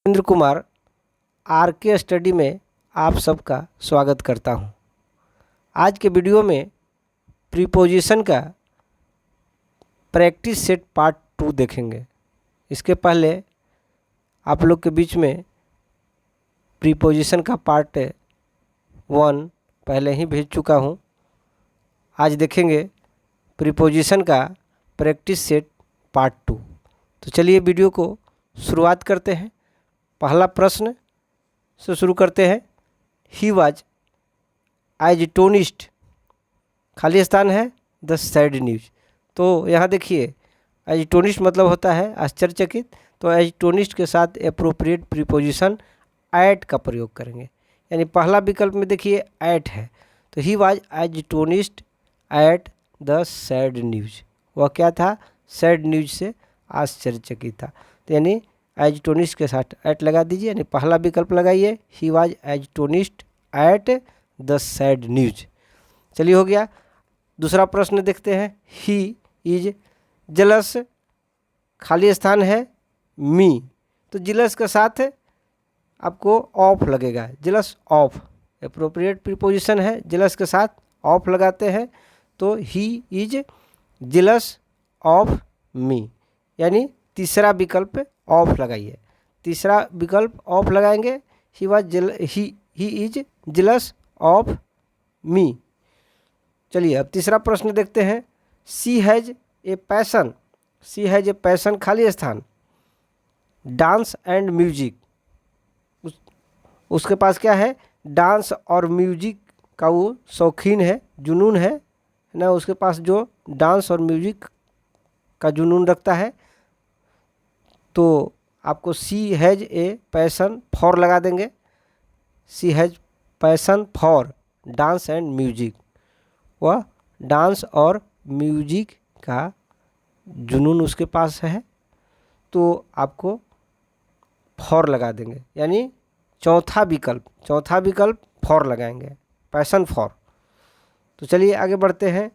Surendra Kumar are के study में आप सबका स्वागत करता हूं। आज के वीडियो में प्रीपोजिशन का प्रैक्टिस सेट पार्ट 2 देखेंगे। इसके पहले आप लोग के बीच में प्रीपोजिशन का पार्ट 1 पहले ही भेज चुका हूं। आज देखेंगे प्रीपोजिशन का प्रैक्टिस सेट पार्ट 2। तो चलिए वीडियो को शुरुआत करते हैं। पहला प्रश्न से शुरू करते हैं। ही वाज एस्टोनिश्ड, खाली स्थान है द सैड न्यूज। तो यहाँ देखिए एस्टोनिश्ड मतलब होता है आश्चर्यचकित, तो एस्टोनिश्ड के साथ एप्रोप्रिएट प्रीपोजिशन एट का प्रयोग करेंगे। यानी पहला विकल्प में देखिए एट है, तो he was astonished at the sad news. वह क्या था? सैड न्यूज से आश्चर्यचकित था। तो यानी एस्टोनिश्ड के साथ एट लगा दीजिए, यानी पहला विकल्प लगाइए he was astonished at the sad news. चलिए हो गया। दूसरा प्रश्न देखते हैं। ही इज जेलस, खाली स्थान है मी, तो जेलस के साथ आपको ऑफ लगेगा। जेलस ऑफ एप्रोप्रिएट प्रीपोजिशन है, जेलस के साथ ऑफ लगाते हैं। तो he is jealous of me, यानी तीसरा विकल्प ऑफ लगाइए। तीसरा विकल्प ऑफ लगाएंगे। He is jealous of me. चलिए अब तीसरा प्रश्न देखते हैं। She has a passion, she has a passion खाली स्थान डांस एंड म्यूजिक। उसके पास क्या है? डांस और म्यूजिक का वो शौकीन है, जुनून है ना। उसके पास जो डांस और म्यूजिक का जुनून रखता है, तो आपको she has a passion for लगा देंगे। She has passion for dance and music, वह डांस और म्यूजिक का जुनून उसके पास है, तो आपको फॉर लगा देंगे। यानी चौथा विकल्प फॉर लगाएंगे, पैशन फॉर। तो चलिए आगे बढ़ते हैं।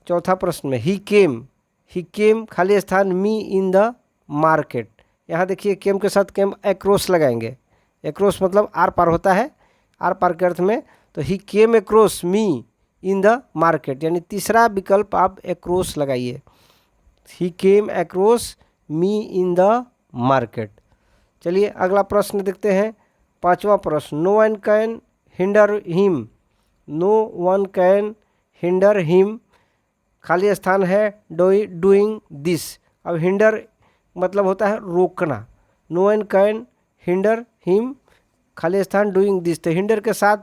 चौथा प्रश्न में ही केम खाली स्थान मी इन द मार्केट। यहाँ देखिए केम के साथ केम एक्रोस लगाएंगे। एक्रोस मतलब आर पार होता है, आर पार के अर्थ में। तो he came across me in the market, यानी तीसरा विकल्प आप एक्रोस लगाइए। He came across me in the market. चलिए अगला प्रश्न देखते हैं। पांचवा प्रश्न। No one can hinder him, no one can hinder him, खाली स्थान है डूइंग दिस। अब हिंडर मतलब होता है रोकना। No one can hinder him, खाली स्थान डूइंग दिस। तो हिंडर के साथ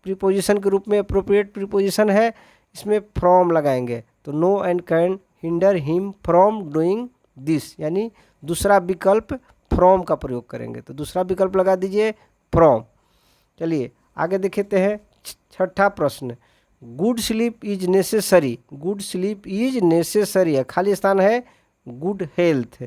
प्रीपोजिशन के रूप में अप्रोप्रिएट प्रीपोजिशन है, इसमें फ्रॉम लगाएंगे। तो no one can hinder him from doing this, यानी दूसरा विकल्प फ्रॉम का प्रयोग करेंगे। तो दूसरा विकल्प लगा दीजिए फ्रॉम। चलिए आगे देखते हैं। छठा प्रश्न। Good sleep is necessary, good sleep is necessary है, खाली स्थान है good health.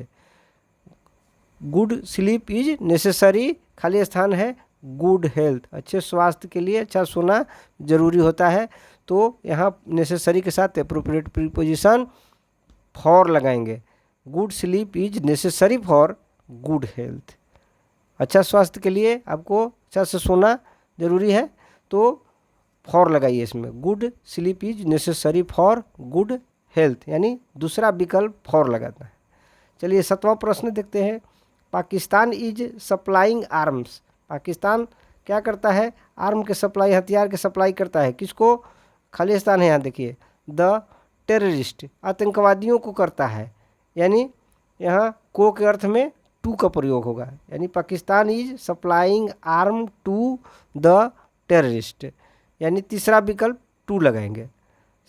Good sleep is necessary, खाली स्थान है गुड हेल्थ। अच्छे स्वास्थ्य के लिए अच्छा सोना जरूरी होता है, तो यहाँ नेसेसरी के साथ एप्रोप्रिएट प्रीपोजिशन फॉर लगाएंगे। Good sleep is necessary for good health. अच्छा स्वास्थ्य के लिए आपको अच्छा से सोना जरूरी है, तो फॉर लगाइए इसमें। Good sleep is necessary for good health, यानी दूसरा विकल्प फॉर लगाता है। चलिए सातवां प्रश्न देखते हैं। Pakistan is supplying arms, Pakistan क्या करता है? आर्म के सप्लाई, हथियार के सप्लाई करता है। किसको? खाली स्थान है यहाँ देखिए द टेररिस्ट, आतंकवादियों को करता है। यानी यहाँ को के अर्थ में टू का प्रयोग होगा, यानी Pakistan is supplying arm to the terrorist, यानी तीसरा विकल्प टू लगाएंगे।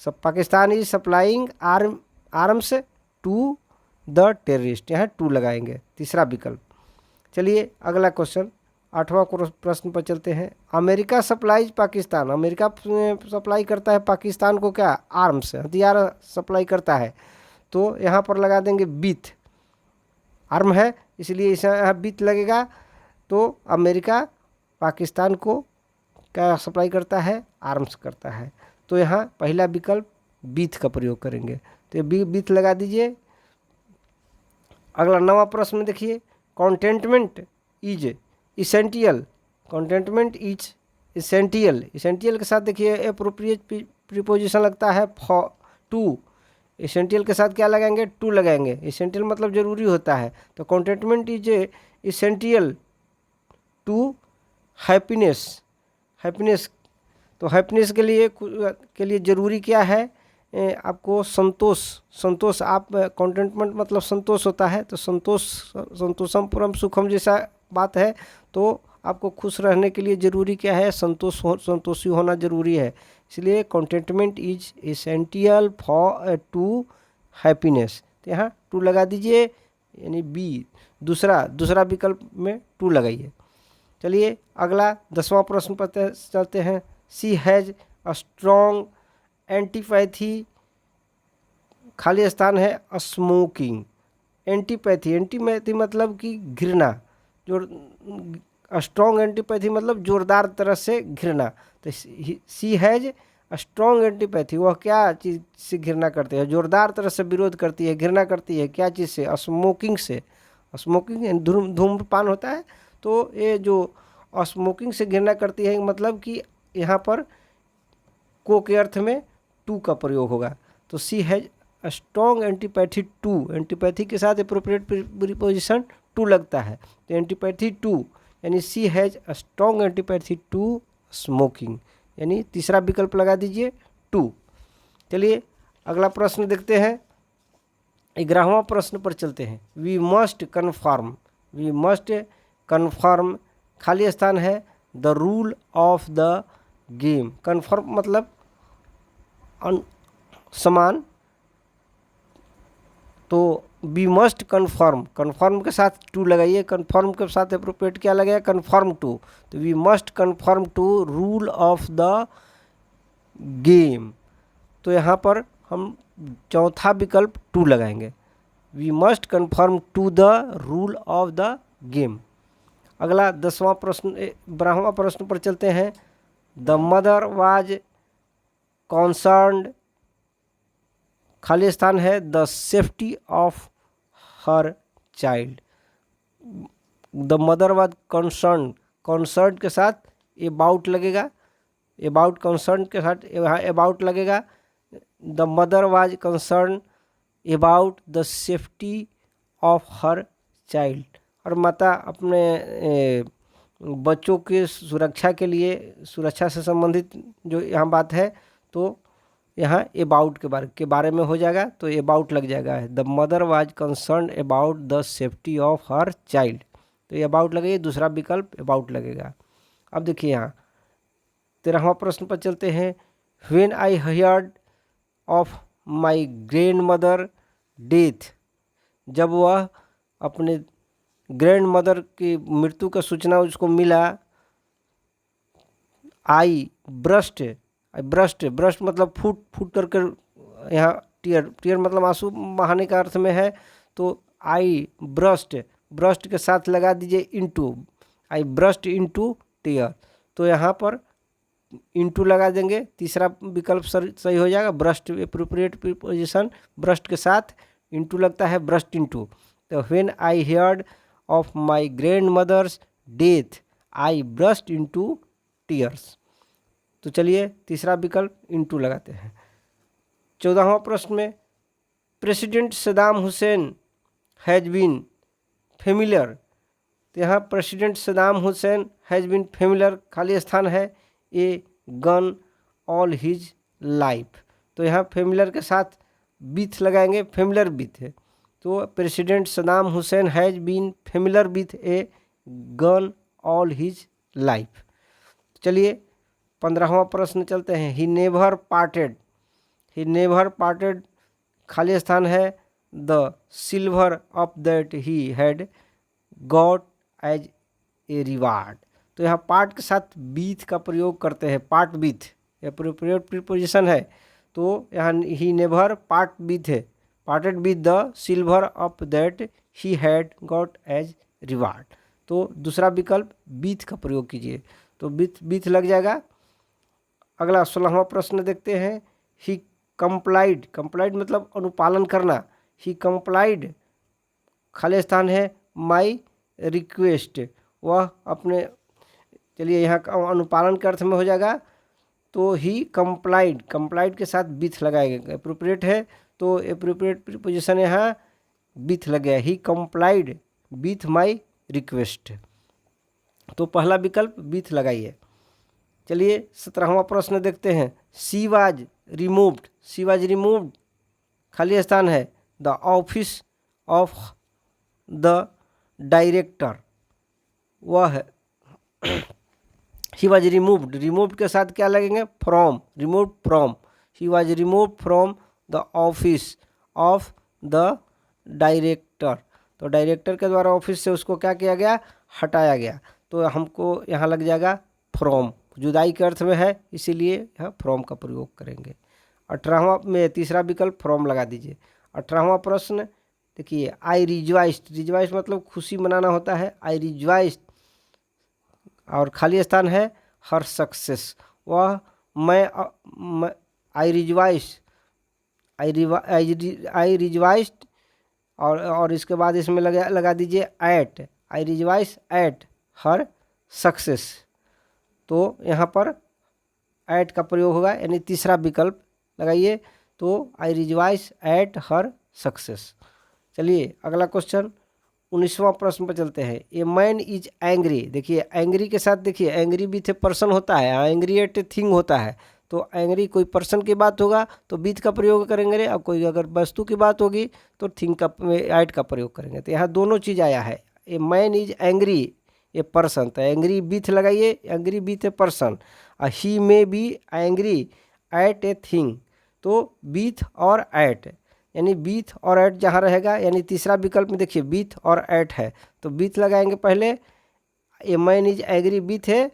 सब Pakistan is supplying arms to the terrorist, यहाँ टू लगाएंगे, तीसरा विकल्प। चलिए अगला क्वेश्चन, आठवां प्रश्न पर चलते हैं। America supplies Pakistan, America supply करता है पाकिस्तान को क्या? आर्म्स, हथियार सप्लाई करता है। तो यहाँ पर लगा देंगे विथ, आर्म है इसलिए इसे यहाँ विथ लगेगा। तो अमेरिका पाकिस्तान को क्या सप्लाई करता है? आर्म्स करता है। तो यहाँ पहला विकल्प विथ का प्रयोग करेंगे, तो विथ लगा दीजिए। अगला 9वां प्रश्न देखिए। कॉन्टेंटमेंट is essential, containment is essential, essential के साथ देखिए एप्रोप्रिएट प्रीपोजिशन लगता है फॉर टू, इसेंटियल के साथ क्या लगाएंगे, टू लगाएंगे, इसेंटियल मतलब जरूरी होता है। तो contentment is essential to happiness, happiness, तो हैप्पीनेस के लिए ज़रूरी क्या है, आपको संतोष, संतोष, आप कंटेंटमेंट मतलब संतोष होता है, तो संतोष, संतोषम परम सुखम जैसा बात है, तो आपको खुश रहने के लिए ज़रूरी क्या है, संतोषी होना ज़रूरी है। इसलिए contentment is essential for to happiness, तो यहाँ टू लगा दीजिए, यानी बी, दूसरा विकल्प में टू लगाइए। चलिए अगला 10वां प्रश्न पर चलते हैं। She has a strong antipathy, खाली स्थान है स्मोकिंग, एंटीपैथी, एंटीपैथी मतलब कि घृणा, जो स्ट्रॉन्ग एंटीपैथी मतलब जोरदार तरह से घृणा, तो सी हैज़ स्ट्रॉन्ग एंटीपैथी, वह क्या चीज़ से घृणा करती है, जोरदार तरह से विरोध करती है, घृणा करती है, क्या चीज़ से, स्मोकिंग से, स्मोकिंग धूम्रपान होता है, तो ये जो स्मोकिंग से घृणा करती है मतलब कि यहाँ पर को के अर्थ में टू का प्रयोग होगा, तो she has strong antipathy to, antipathy के साथ अप्रोप्रिएट प्रीपोजिशन टू लगता है, तो एंटीपैथी टू, यानी she has strong antipathy to smoking, यानी तीसरा विकल्प लगा दीजिए टू। चलिए अगला प्रश्न देखते हैं, 11वां प्रश्न पर चलते हैं। We must confirm, we must confirm, खाली स्थान है the rule of the game, confirm मतलब समान, तो वी मस्ट कन्फर्म, कन्फर्म के साथ टू लगाइए, कन्फर्म के साथ अप्रोप्रिएट क्या लगेगा, कन्फर्म टू, तो we must confirm to rule of the game, तो यहाँ पर हम चौथा विकल्प टू लगाएंगे, we must confirm to the rule of the game. अगला 12वां प्रश्न पर चलते हैं। द मदर वाज कॉन्सर्न्ड, खाली स्थान है the safety of her child, the mother was concern, concern के साथ अबाउट लगेगा, अबाउट कंसर्न के साथ यहाँ अबाउट लगेगा, the mother was concern about the safety of her child, और माता अपने बच्चों के सुरक्षा के लिए, सुरक्षा से संबंधित जो यहाँ बात है, तो यहाँ अबाउट के बारे में हो जाएगा, तो अबाउट लग जाएगा, the mother was concern about the safety of her child, तो ये अबाउट लगेगा, दूसरा विकल्प अबाउट लगेगा। अब देखिए यहाँ 13वां प्रश्न पर चलते हैं। When I heard of my grand mother death, जब वह अपने ग्रैंड मदर की मृत्यु का सूचना उसको मिला, आई ब्रस्ट, ब्रस्ट मतलब फूट करके, यहाँ टीयर मतलब आंसू बहाने का अर्थ में है, तो आई ब्रस्ट के साथ लगा दीजिए इनटू, आई ब्रस्ट इनटू टीयर, तो यहाँ पर इनटू लगा देंगे, तीसरा विकल्प सही हो जाएगा, ब्रस्ट एप्रोप्रिएट प्रीपोजिशन ब्रस्ट के साथ इनटू लगता है, ब्रस्ट इनटू, तो when I heard of my grandmother's death I burst into tears, तो चलिए तीसरा विकल्प इनटू लगाते हैं। 14वां प्रश्न में, president Saddam Hussein has been familiar, तो यहाँ president Saddam Hussein has been familiar, खाली स्थान है a gun all his life, तो यहाँ फेमिलियर के साथ विथ लगाएंगे, फेमिलियर विथ है, तो president Saddam Hussein has been familiar with a gun all his life. चलिए 15वां प्रश्न चलते हैं। He never parted, he never parted, खाली स्थान है the silver of that he had got as a reward, तो यहाँ पार्ट के साथ बीथ का प्रयोग करते हैं, पार्ट बीथ एप्रोप्रिएट प्रीपोजिशन है, तो यहाँ ही नेवर पार्ट बीथ है, parted with the silver of that he had got as reward, तो दूसरा विकल्प बीथ का प्रयोग कीजिए, तो बीथ लग जाएगा। अगला 16वां प्रश्न देखते हैं। ही कंप्लाइड, कंप्लाइड मतलब अनुपालन करना, ही कंप्लाइड, खाली स्थान है माई रिक्वेस्ट, वह अपने, चलिए यहाँ का अनुपालन के अर्थ में हो जाएगा, तो ही कंप्लाइड, कंप्लाइड के साथ विथ लगाएगा, एप्रोप्रिएट है तो एप्रोप्रिएट प्रीपोजिशन यहाँ विथ लग गया, ही कंप्लाइड विथ माई रिक्वेस्ट, तो पहला विकल्प विथ लगाइए। चलिए 17वां प्रश्न देखते हैं। She was removed, she was removed खाली स्थान है, the office of the director, वह है शी वाज रिमूव्ड, रिमूव्ड के साथ क्या लगेंगे, from, removed from, she was removed from the office of the director, तो डायरेक्टर के द्वारा ऑफिस से उसको क्या किया गया, हटाया गया, तो हमको यहाँ लग जाएगा फ्रॉम, जुदाई के अर्थ में है, इसीलिए यहाँ फ्रॉम का प्रयोग करेंगे। 18वां में तीसरा विकल्प फ्रॉम लगा दीजिए। 18वां प्रश्न देखिए, आई रिजवाइस्ड, रिजवाइस्ड मतलब खुशी मनाना होता है, आई रिजवाइस्ड, और खाली स्थान है हर सक्सेस, वह मैं आई रिजवाइस्ड, आई रिजवाइस्ड, और इसके बाद इसमें लगा दीजिए at, I rejoice at her success, तो यहाँ पर एट का प्रयोग होगा, यानी तीसरा विकल्प लगाइए, तो आई रिजवाइस एट हर सक्सेस। चलिए अगला क्वेश्चन 19वां प्रश्न पर चलते हैं। ए मैन इज एंग्री, देखिए एंग्री के साथ देखिए एंग्री विथ ए पर्सन होता है, एंग्री एट ए थिंग होता है, तो एंग्री कोई पर्सन की बात होगा तो विथ का प्रयोग करेंगे, और कोई अगर वस्तु की बात होगी तो थिंग का एट का प्रयोग करेंगे, तो यहाँ दोनों चीज़ आया है। A man is angry a person, तो एंग्री विथ लगाइए, angry with a person, he may be angry at a thing, तो विथ और एट, यानी विथ और एट जहाँ रहेगा, यानी तीसरा विकल्प में देखिए विथ और एट है, तो विथ लगाएंगे पहले, a man is angry with a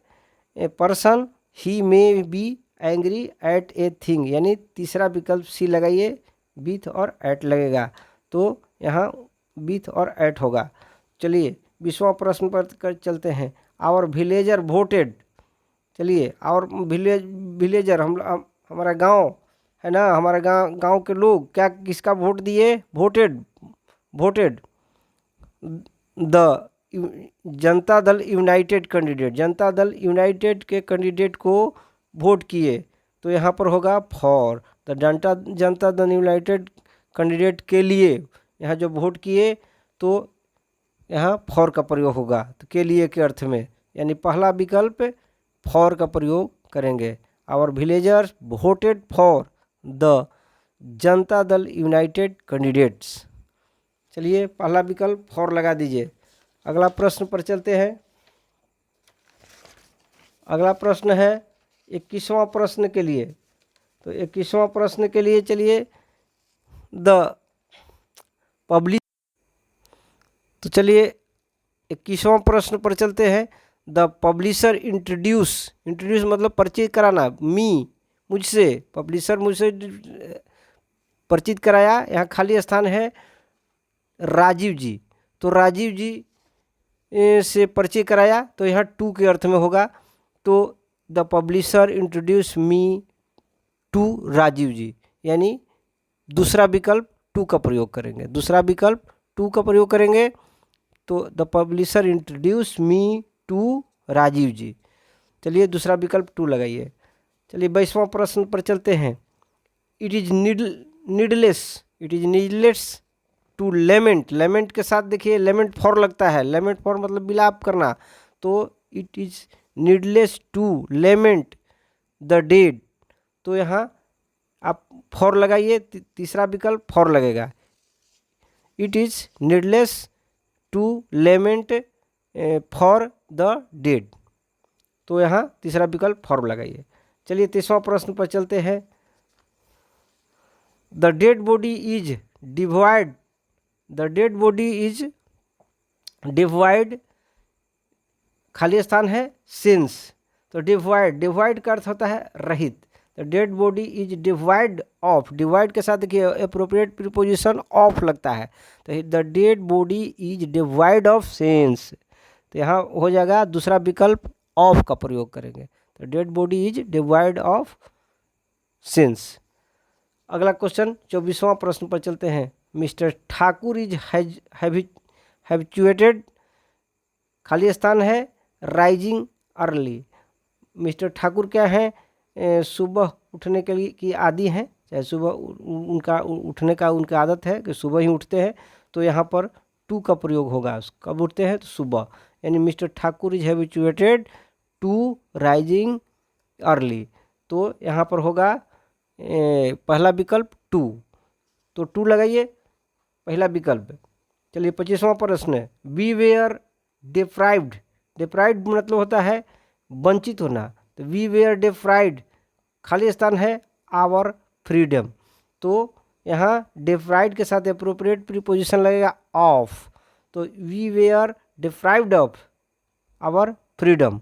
person, he may be angry at a thing, यानी तीसरा विकल्प सी लगाइए, विथ और एट लगेगा, तो यहाँ विथ और एट होगा। चलिए 20वां प्रश्न पर चलते हैं। आवर विलेजर वोटेड, चलिए आवर विलेजर हमारा गांव है ना, हमारे गांव के लोग क्या किसका वोट दिए, voted the Janata Dal United candidate, Janata Dal United के कैंडिडेट को वोट किए, तो यहाँ पर होगा for the Janata Dal United candidate के लिए, यहाँ जो वोट किए तो यहाँ फॉर का प्रयोग होगा, तो के लिए के अर्थ में, यानी पहला विकल्प फॉर का प्रयोग करेंगे। Our villagers voted for the Janata Dal United candidates, चलिए पहला विकल्प फॉर लगा दीजिए। अगला प्रश्न पर चलते हैं। अगला प्रश्न है 21वां प्रश्न के लिए, तो 21वां प्रश्न के लिए चलिए द पब्लिक, तो चलिए 21वां प्रश्न पर चलते हैं। द पब्लिशर इंट्रोड्यूस मतलब परिचित कराना, मुझसे, पब्लिशर मुझसे परिचित कराया, यहाँ खाली स्थान है राजीव जी, तो राजीव जी से परिचय कराया, तो यहाँ टू के अर्थ में होगा, तो the publisher introduce me to Rajeev ji, यानी दूसरा विकल्प टू का प्रयोग करेंगे, दूसरा विकल्प टू का प्रयोग करेंगे, तो the publisher introduce me to Rajeev ji, चलिए दूसरा विकल्प टू लगाइए। चलिए 22वां प्रश्न पर चलते हैं। It is needless to lament के साथ देखिए लेमेंट फॉर लगता है, लेमेंट फॉर मतलब विलाप करना, तो it is needless to lament the dead, तो यहाँ आप फॉर लगाइए, तीसरा विकल्प फॉर लगेगा। It is needless to lament for the dead, तो यहाँ तीसरा विकल्प फॉर लगाइए। चलिए 23वां प्रश्न पर चलते हैं। The dead body is divide, the dead body is divide, खाली स्थान है सिंस, तो डिवाइड का अर्थ होता है रहित, the dead body is divide of, divide के साथ देखिए एप्रोप्रिएट प्रीपोजिशन ऑफ लगता है, तो the dead body is divide of since, तो यहाँ हो जाएगा दूसरा विकल्प ऑफ का प्रयोग करेंगे, तो dead body is divide of since. अगला क्वेश्चन 24वां प्रश्न पर चलते हैं। मिस्टर ठाकुर इज हैबिचुएटेड, खाली स्थान है राइजिंग अर्ली। मिस्टर ठाकुर क्या है, सुबह उठने के लिए की आदी हैं, चाहे सुबह उनका उठने का उनका आदत है कि सुबह ही उठते हैं, तो यहाँ पर टू का प्रयोग होगा। कब उठते हैं, तो सुबह, यानी mister Thakur is habituated to rising early. तो यहाँ पर होगा पहला विकल्प टू, तो टू लगाइए पहला विकल्प। चलिए 25वां प्रश्न, वी वेयर डिप्राइव्ड। डिप्राइव्ड मतलब होता है वंचित होना, तो वी वेयर डिप्राइव्ड खाली स्थान है आवर फ्रीडम। तो यहाँ डिप्राइव्ड के साथ एप्रोप्रिएट प्रीपोजिशन लगेगा ऑफ, तो we were deprived of our freedom.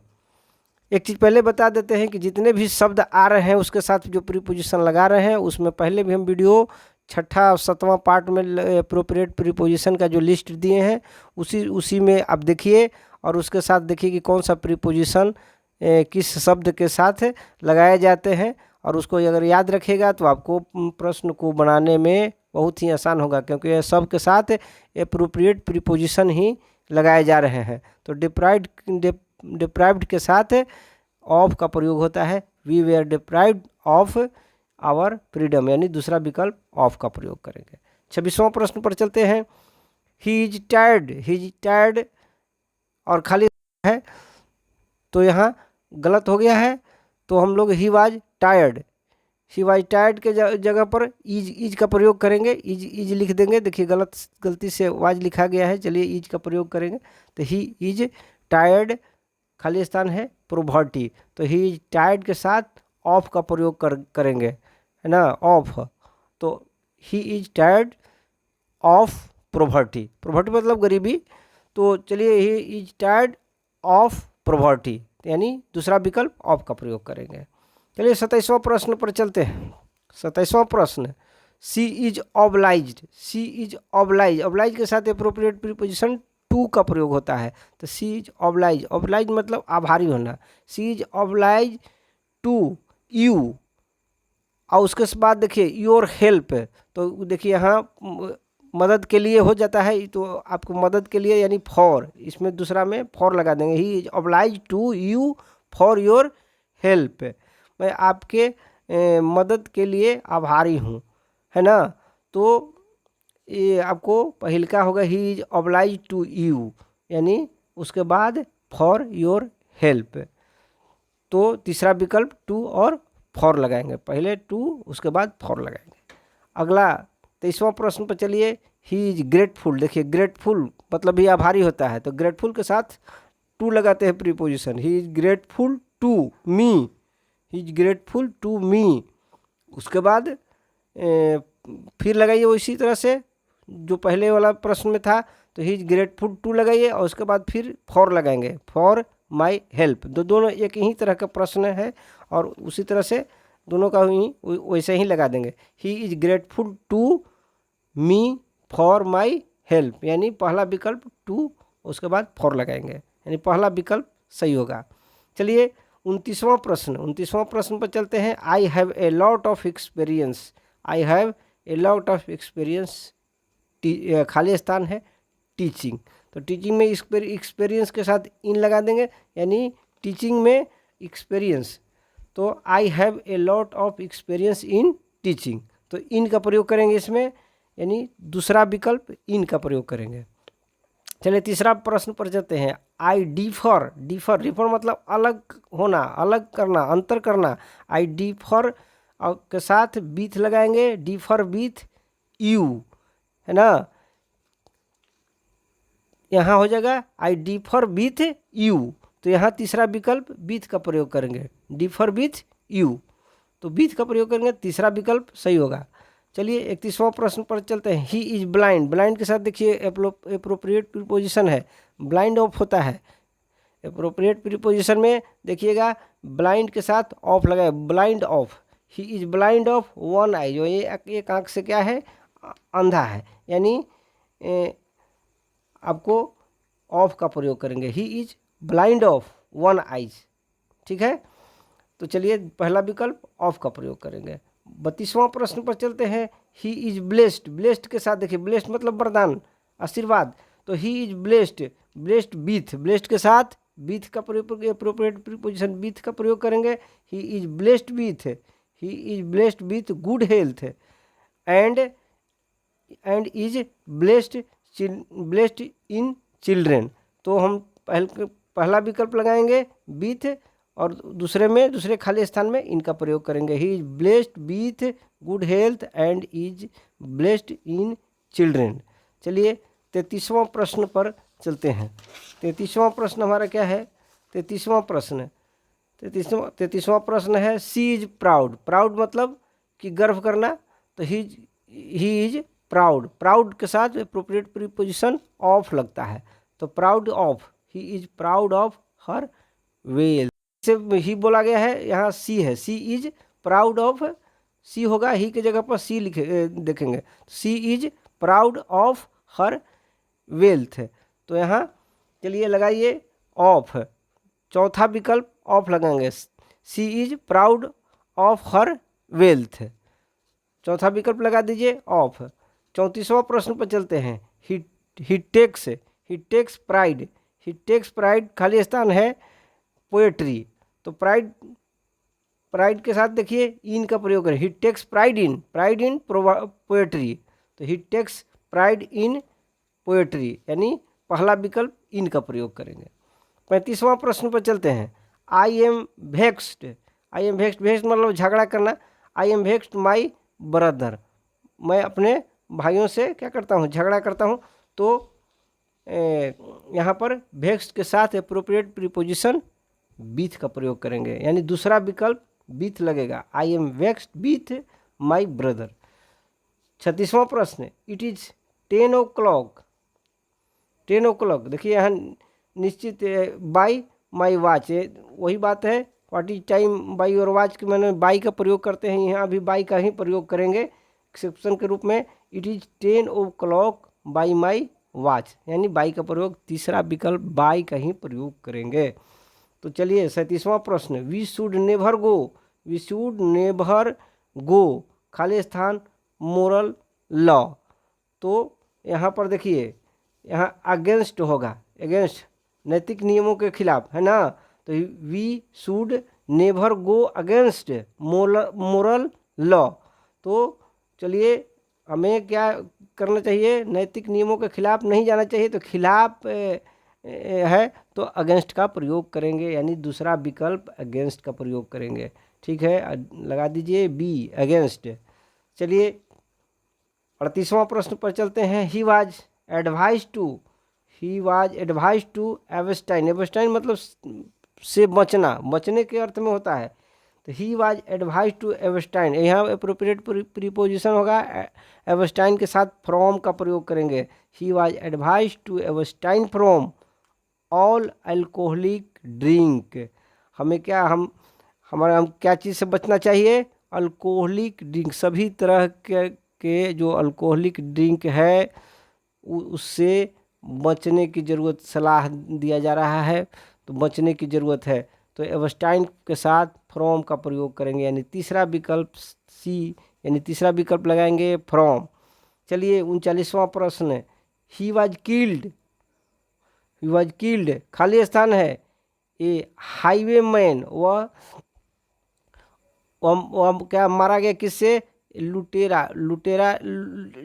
एक चीज़ पहले बता देते हैं कि जितने भी शब्द आ रहे हैं उसके साथ जो प्रीपोजिशन लगा रहे हैं, उसमें पहले भी हम वीडियो 6ठा और 7वां पार्ट में एप्रोप्रिएट प्रीपोजिशन का जो लिस्ट दिए हैं उसी में आप देखिए, और उसके साथ देखिए कि कौन सा प्रीपोजिशन किस शब्द के साथ लगाए जाते हैं, और उसको अगर याद रखिएगा तो आपको प्रश्न को बनाने में बहुत ही आसान होगा, क्योंकि यह सब के साथ एप्रोप्रिएट प्रीपोजिशन ही लगाए जा रहे हैं। तो डिप्राइव्ड के साथ ऑफ का प्रयोग होता है, we were deprived of our freedom, यानी दूसरा विकल्प ऑफ का प्रयोग करेंगे। 26वां प्रश्न पर चलते हैं, ही इज टायर्ड और खाली है, तो यहाँ गलत हो गया है, तो हम लोग ही वाज टायर्ड के जगह पर इज का प्रयोग करेंगे, इज लिख देंगे। देखिए गलती से वाज लिखा गया है, चलिए इज का प्रयोग करेंगे, तो ही इज टायर्ड खाली स्थान है प्रोवर्टी, तो ही इज टायर्ड के साथ ऑफ का प्रयोग करेंगे, है ना, ऑफ। तो he is tired of poverty मतलब गरीबी, तो चलिए he is tired of poverty, यानी दूसरा विकल्प ऑफ का प्रयोग करेंगे। चलिए 27वां प्रश्न पर चलते हैं। 27वां प्रश्न, सी इज ऑब्लाइज के साथ एप्रोप्रिएट प्रीपोजिशन टू का प्रयोग होता है, तो सी इज ऑब्लाइज मतलब आभारी होना, सी इज ऑब्लाइज टू यू, और उसके बाद देखिए योर हेल्प, तो देखिए यहाँ मदद के लिए हो जाता है, तो आपको मदद के लिए यानी फॉर, इसमें दूसरा में फॉर लगा देंगे, he is oblige to you for your help, मैं आपके मदद के लिए आभारी हूँ, है ना। तो ये आपको पहले का होगा he is oblige to you, यानी उसके बाद फॉर योर हेल्प, तो तीसरा विकल्प टू और फॉर लगाएंगे, पहले टू उसके बाद फॉर लगाएंगे। अगला 23वां प्रश्न पर चलिए, ही इज ग्रेटफुल। देखिए ग्रेटफुल मतलब भी आभारी होता है, तो ग्रेटफुल के साथ टू लगाते हैं preposition, he is grateful to me, he is grateful to me, उसके बाद फिर लगाइए वो इसी तरह से जो पहले वाला प्रश्न में था, तो ही इज ग्रेटफुल टू लगाइए, और उसके बाद फिर फॉर लगाएंगे, फॉर माई हेल्प। दोनों एक ही तरह का प्रश्न है, और उसी तरह से दोनों का ही वैसे ही लगा देंगे, he is grateful to me for my help, यानी पहला विकल्प टू उसके बाद फॉर लगाएंगे, यानी पहला विकल्प सही होगा। चलिए 29वां प्रश्न पर चलते हैं, I have a lot of experience, खाली स्थान है टीचिंग, तो टीचिंग में एक्सपीरियंस के साथ इन लगा देंगे, यानी टीचिंग में एक्सपीरियंस, तो I have a lot of experience in teaching, तो इन का प्रयोग करेंगे इसमें, यानी दूसरा विकल्प इन का प्रयोग करेंगे। चलिए तीसरा प्रश्न पर चलते हैं, आई डिफर मतलब अलग होना, अलग करना, अंतर करना, आई डिफर के साथ विथ लगाएंगे, डिफर विथ यू, है ना, यहाँ हो जाएगा आई डिफर विथ यू, तो यहाँ तीसरा विकल्प विथ का प्रयोग करेंगे, डिफर विथ यू, तो विथ का प्रयोग करेंगे, तीसरा विकल्प सही होगा। चलिए 31वां प्रश्न पर चलते हैं, ही इज ब्लाइंड के साथ देखिए एप्रोप्रिएट प्रीपोजिशन है, ब्लाइंड ऑफ होता है, एप्रोप्रिएट प्रीपोजिशन में देखिएगा ब्लाइंड के साथ ऑफ लगाए, blind of, he is blind of one eye, जो ये एक आँख से क्या है, अंधा है, यानी आपको ऑफ का प्रयोग करेंगे, ही is blind of one eyes, ठीक है। तो चलिए पहला विकल्प ऑफ का प्रयोग करेंगे। 32वां प्रश्न पर चलते हैं, ही इज ब्लेस्ड के साथ देखिए ब्लेस्ड मतलब वरदान, आशीर्वाद, तो he is blessed blessed with, blessed के साथ विथ का प्रयोग, एप्रोप्रिएट प्रीपोजिशन विथ का प्रयोग करेंगे। He is blessed with, he is blessed with good health and is blessed in children. तो हम पहला विकल्प लगाएंगे विथ और दूसरे खाली स्थान में इनका प्रयोग करेंगे। He is blessed with good health and is blessed in children. चलिए 33वां प्रश्न पर चलते हैं। 33वां प्रश्न हमारा क्या है? 33वां प्रश्न है सी इज प्राउड। प्राउड मतलब कि गर्व करना, तो ही इज प्राउड, प्राउड के साथ एप्रोप्रिएट प्रीपोजिशन ऑफ लगता है, तो proud of, he is proud of her wealth से ही बोला गया है। यहाँ सी है, she is proud of, she होगा, ही की जगह पर सी लिखे देखेंगे। She is proud of her wealth, तो यहाँ चलिए लगाइए ऑफ, चौथा विकल्प ऑफ लगाएंगे। She is proud of her wealth, चौथा विकल्प लगा दीजिए ऑफ। 34वां प्रश्न पर चलते हैं। ही टेक्स प्राइड, ही टेक्स प्राइड खाली स्थान है पोएट्री, तो प्राइड के साथ देखिए इन का प्रयोग करें। ही टेक्स प्राइड इन पोएट्री, तो ही टेक्स प्राइड इन पोएट्री, यानी पहला विकल्प इन का प्रयोग करेंगे। 35वां प्रश्न पर चलते हैं। आई एम वेक्स्ड, वेक्स्ड मतलब झगड़ा करना। आई एम वेक्स्ड माई ब्रदर, मैं अपने भाइयों से क्या करता हूँ, झगड़ा करता हूँ। तो यहाँ पर वेक्स्ड के साथ एप्रोप्रिएट प्रीपोजिशन विथ का प्रयोग करेंगे, यानी दूसरा विकल्प विथ लगेगा। I am vexed with my brother. 36वां प्रश्न, इट इज 10 o'clock, 10 o'clock देखिए यहाँ निश्चित बाई माई वॉच, वही बात है what is time by your watch की मैंने बाई का प्रयोग करते हैं, यहाँ भी बाई का ही प्रयोग करेंगे एक्सेप्शन के रूप में। It is 10 o'clock by my watch, यानी बाई का प्रयोग, तीसरा विकल्प बाई का ही प्रयोग करेंगे। तो चलिए 37वां प्रश्न, वी शुड नेवर गो खाली स्थान मोरल लॉ, तो यहाँ पर देखिए यहाँ अगेंस्ट होगा, अगेंस्ट नैतिक नियमों के खिलाफ है ना, तो we should never go against moral law. तो चलिए हमें क्या करना चाहिए, नैतिक नियमों के खिलाफ नहीं जाना चाहिए, तो खिलाफ है तो अगेंस्ट का प्रयोग करेंगे, यानी दूसरा विकल्प अगेंस्ट का प्रयोग करेंगे। ठीक है, लगा दीजिए बी अगेंस्ट। चलिए 38वां प्रश्न पर चलते हैं। ही वाज एडवाइज टू एबस्टाइन, एबस्टाइन मतलब से बचना, बचने के अर्थ में होता है, तो ही वाज एडवाइज टू एबस्टाइन, यहाँ एप्रोप्रिएट प्रीपोजिशन होगा, एबस्टाइन के साथ फ्रॉम का प्रयोग करेंगे। He was advise to abstain from all alcoholic drink, हमें क्या हम क्या चीज़ से बचना चाहिए, अल्कोहलिक ड्रिंक, सभी तरह के जो अल्कोहलिक ड्रिंक है उससे बचने की ज़रूरत, सलाह दिया जा रहा है, तो बचने की ज़रूरत है, तो एबस्टाइन के साथ फ्रॉम का प्रयोग करेंगे, यानी तीसरा विकल्प सी, यानी तीसरा विकल्प लगाएंगे फ्रॉम। चलिए 39वां प्रश्न, ही वाज किल्ड खाली स्थान है ए हाईवेमैन, वह क्या मारा गया, किससे, लुटेरा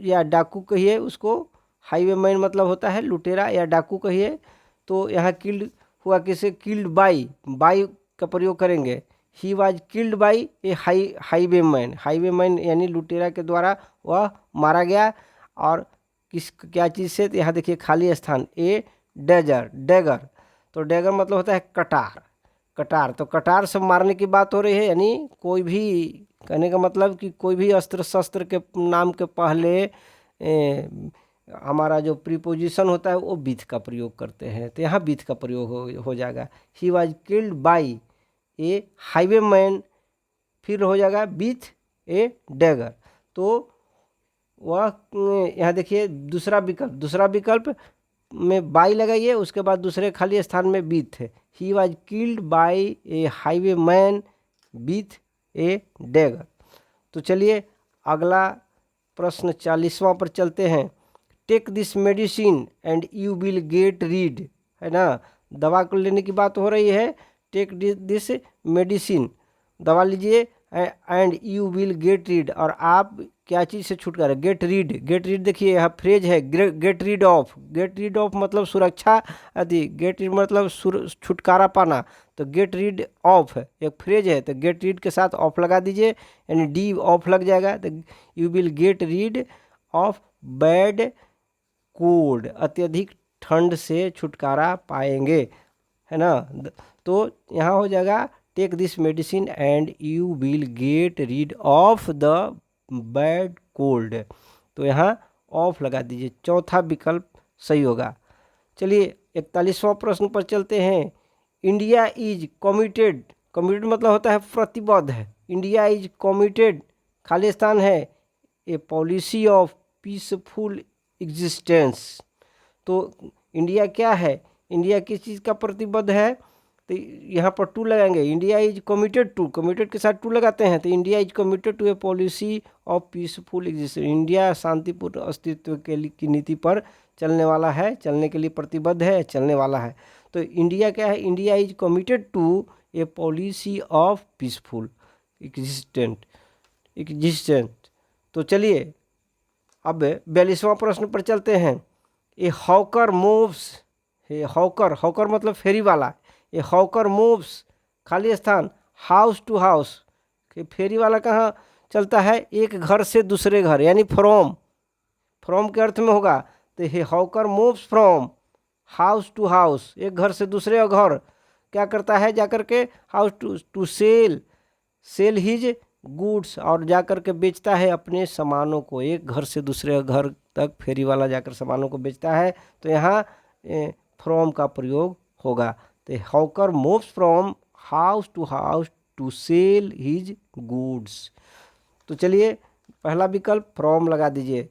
या डाकू कहिए उसको, हाईवेमैन मतलब होता है लुटेरा या डाकू कहिए। तो यहाँ किल्ड हुआ किसे, किल्ड बाई का प्रयोग करेंगे। He was killed by a हाईवेमैन यानी लुटेरा के द्वारा वह मारा गया। और क्या चीज़ से, तो यहाँ देखिए खाली स्थान ए डैगर, तो डैगर मतलब होता है कटार, तो कटार से मारने की बात हो रही है, यानी कोई भी, कहने का मतलब कि कोई भी अस्त्र शस्त्र के नाम के पहले हमारा जो प्रीपोजिशन होता है वो विथ का प्रयोग करते हैं, तो यहाँ विथ का प्रयोग हो जाएगा। ही वाज किल्ड बाई ए हाईवेमैन, फिर हो जाएगा विथ ए डैगर, तो वह यहाँ देखिए दूसरा विकल्प में बाई लगाइए, उसके बाद दूसरे खाली स्थान में विथ है। He was killed by a highwayman with a dagger. तो चलिए अगला प्रश्न 40वां पर चलते हैं। Take this medicine and you will get rid है ना, दवा को लेने की बात हो रही है, टेक दिस मेडिसिन, दवा लीजिए, and you will get read, और आप क्या चीज़ से छुटकारा, गेट रीड, गेट रीड देखिए यहाँ फ्रेज है, gate rid of, gate rid of मतलब सुरक्षा आदि, गेट रीड मतलब छुटकारा पाना, तो गेट रीड ऑफ एक फ्रेज है, तो गेट रीड के साथ ऑफ लगा दीजिए, यानी डी ऑफ लग जाएगा, तो you will get rid of bad cold, अत्यधिक ठंड से छुटकारा पाएंगे, है ना। तो यहाँ हो जाएगा take this medicine and you will get rid of the bad cold, तो यहाँ ऑफ लगा दीजिए, चौथा विकल्प सही होगा। चलिए 41वां प्रश्न पर चलते हैं। इंडिया इज कमिटेड, कमिटेड मतलब होता है प्रतिबद्ध है, इंडिया इज कमिटेड, खाली स्थान है, ए पॉलिसी ऑफ पीसफुल एग्जिस्टेंस, तो इंडिया क्या है, इंडिया किस चीज़ का प्रतिबद्ध है, तो यहाँ पर टू लगाएंगे, India is committed to, committed के साथ टू लगाते हैं, तो India is committed to a policy of peaceful existence, India शांतिपूर्ण अस्तित्व की नीति पर चलने वाला है, चलने के लिए प्रतिबद्ध है, चलने वाला है, तो इंडिया क्या है, India is committed to a policy of peaceful existent. तो चलिए अब 42वां प्रश्न पर चलते हैं। A hawker moves, a hawker, hawker मतलब फेरी वाला, ए हॉकर मूव्स, खाली स्थान, हाउस टू हाउस, फेरी वाला कहाँ चलता है, एक घर से दूसरे घर, यानी फ्रॉम, फ्रॉम के अर्थ में होगा, तो he hawker moves from house to house, एक घर से दूसरे घर क्या करता है, जाकर के house to sell, sell his goods, और जाकर के बेचता है अपने सामानों को, एक घर से दूसरे घर तक फेरी वाला जाकर सामानों को बेचता है, तो यहाँ फ्रॉम का प्रयोग होगा, तो hawker moves from house to sell his goods. तो चलिए पहला विकल्प फ्रॉम लगा दीजिए।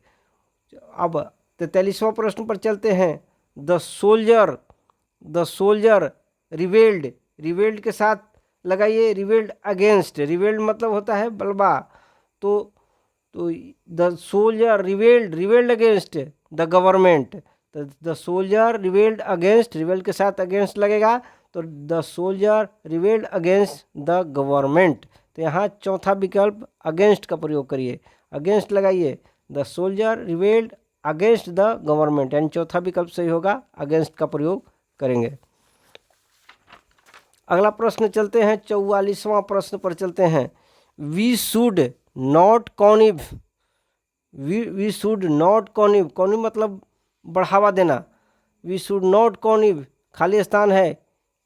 अब 43वां प्रश्न पर चलते हैं। द सोल्जर रिवेल्ड, रिवेल्ड के साथ लगाइए रिवेल्ड अगेंस्ट, रिवेल्ड मतलब होता है बलवा, तो the soldier rebelled against the government, तो the soldier rebelled against, rebelled के साथ अगेंस्ट लगेगा, तो the soldier rebelled against the government, तो यहाँ चौथा विकल्प अगेंस्ट का प्रयोग करिए, अगेंस्ट लगाइए, the soldier rebelled against the government, यानी चौथा विकल्प सही होगा, अगेंस्ट का प्रयोग करेंगे। अगला प्रश्न चलते हैं, 44वां प्रश्न पर चलते हैं। We should not connive, we should not connive, connive मतलब बढ़ावा देना, वी शुड नॉट कॉनिव, खाली स्थान है,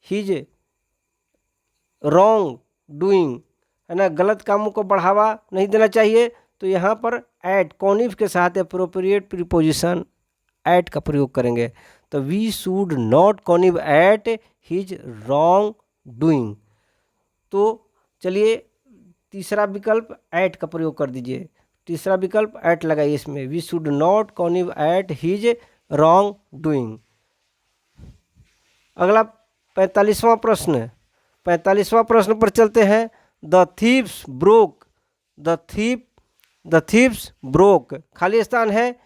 हिज रॉन्ग डूइंग, है ना, गलत कामों को बढ़ावा नहीं देना चाहिए, तो यहाँ पर एट, कॉनिव के साथ अप्रोप्रिएट प्रीपोजिशन एट का प्रयोग करेंगे, तो we should not connive at his wrongdoing. तो चलिए तीसरा विकल्प एट का प्रयोग कर दीजिए, तीसरा विकल्प एट लगाइए इसमें, we should not connive at his wrongdoing. अगला 45वां प्रश्न, 45वां प्रश्न पर चलते हैं। The thieves broke, the thieves broke, खाली स्थान है,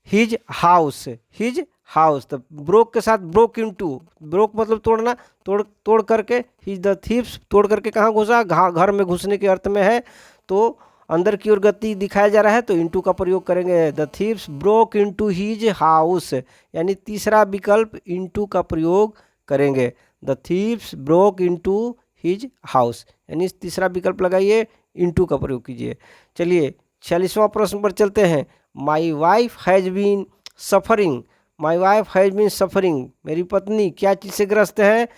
हिज हाउस, हिज हाउस, तो ब्रोक के साथ ब्रोक इनटू, ब्रोक मतलब तोड़ना, तोड़ करके, हिज द थीव्स तोड़ करके कहाँ घुसा, घर में घुसने के अर्थ में है, तो अंदर की ओर गति दिखाया जा रहा है, तो इनटू का प्रयोग करेंगे, the thieves broke into his house, यानी तीसरा विकल्प इनटू का प्रयोग करेंगे, the thieves broke into his house, यानी तीसरा विकल्प लगाइए, इनटू का प्रयोग कीजिए। चलिए 46वां प्रश्न पर चलते हैं। My wife has been suffering, my wife has been suffering, मेरी पत्नी क्या चीज़ से ग्रस्त है,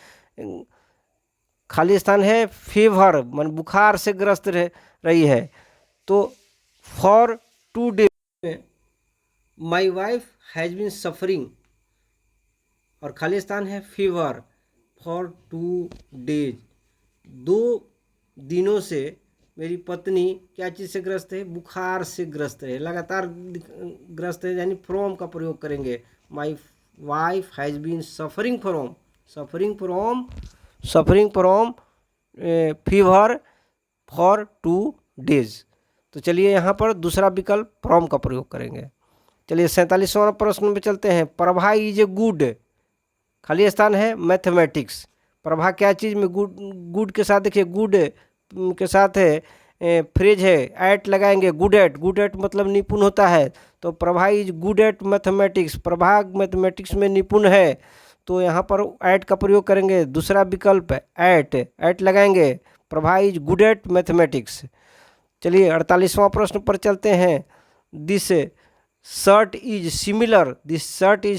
खाली स्थान है, फीवर मन बुखार से ग्रस्त रही है, तो for 2 days my wife has been suffering, और खाली स्थान है फीवर, फॉर 2 days, 2 दिनों से मेरी पत्नी क्या चीज़ से ग्रस्त है, बुखार से ग्रस्त है, लगातार ग्रस्त है, यानी फ्रॉम का प्रयोग करेंगे, my wife has been suffering from fever for 2 days। तो चलिए यहाँ पर दूसरा विकल्प फ्रॉम का प्रयोग करेंगे। चलिए 47वां प्रश्न में चलते हैं। प्रभा इज ए गुड, खाली स्थान है मैथमेटिक्स। प्रभा क्या चीज़ में, गुड, गुड के साथ देखिए, गुड के साथ है फ्रेज है, एट लगाएंगे, गुड एट मतलब निपुण होता है, तो Prabha is good at mathematics, Prabha mathematics में निपुण है, तो यहाँ पर एट का प्रयोग करेंगे। दूसरा विकल्प एट लगाएंगे, Prabha is good at mathematics. चलिए 48वां प्रश्न पर चलते हैं। दिस शर्ट इज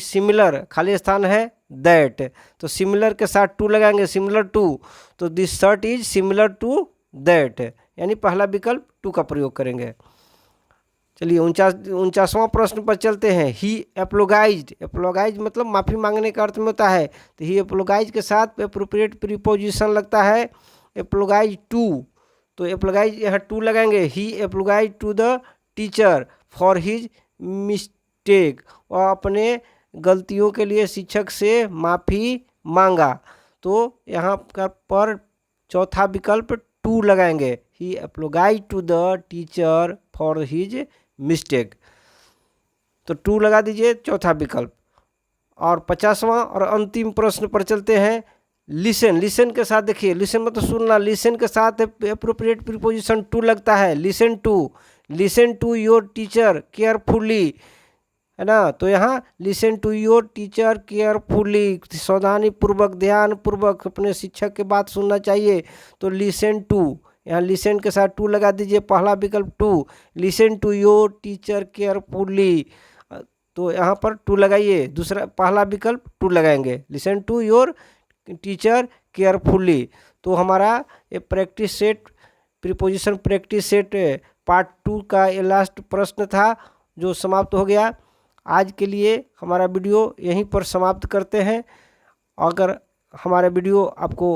सिमिलर, खाली स्थान है दैट, तो सिमिलर के साथ टू लगाएंगे, सिमिलर टू, तो this shirt is similar to that, यानी पहला विकल्प टू का प्रयोग करेंगे। चलिए 49वां प्रश्न पर चलते हैं। ही एप्लोगाइज मतलब माफ़ी मांगने का अर्थ में होता है, तो ही एप्लोगाइज के साथ एप्रोप्रिएट प्रीपोजिशन लगता है एप्लोगाइज टू, तो एप्लोगाइज यहाँ टू लगाएंगे। He apologise to the teacher for his mistake, और अपने गलतियों के लिए शिक्षक से माफ़ी मांगा, तो यहाँ पर चौथा विकल्प टू लगाएंगे। He apologise to the teacher for his mistake, तो टू लगा दीजिए चौथा विकल्प। और 50वां और अंतिम प्रश्न पर चलते हैं। लिसन के साथ देखिए, लिसन मतलब सुनना, लिसन के साथ एप्रोप्रिएट प्रीपोजिशन टू लगता है। Listen to your teacher carefully, है ना, तो यहाँ listen to your teacher carefully, सावधानी पूर्वक, ध्यान पूर्वक अपने शिक्षक के बात सुनना चाहिए, तो लिसन टू, यहाँ लिसन के साथ टू लगा दीजिए, पहला विकल्प to, listen to your teacher carefully, तो यहाँ पर टू लगाइए, दूसरा पहला विकल्प टू लगाएंगे, listen to your teacher carefully. तो हमारा ये practice set, preposition practice set part 2 का ये लास्ट प्रश्न था जो समाप्त हो गया। आज के लिए हमारा वीडियो यहीं पर समाप्त करते हैं। अगर हमारा वीडियो आपको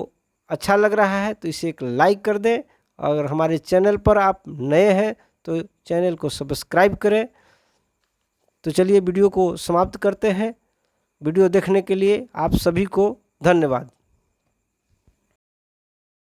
अच्छा लग रहा है तो इसे एक लाइक कर दें, अगर हमारे चैनल पर आप नए हैं तो चैनल को सब्सक्राइब करें। तो चलिए वीडियो को समाप्त करते हैं। वीडियो देखने के लिए आप सभी को धन्यवाद।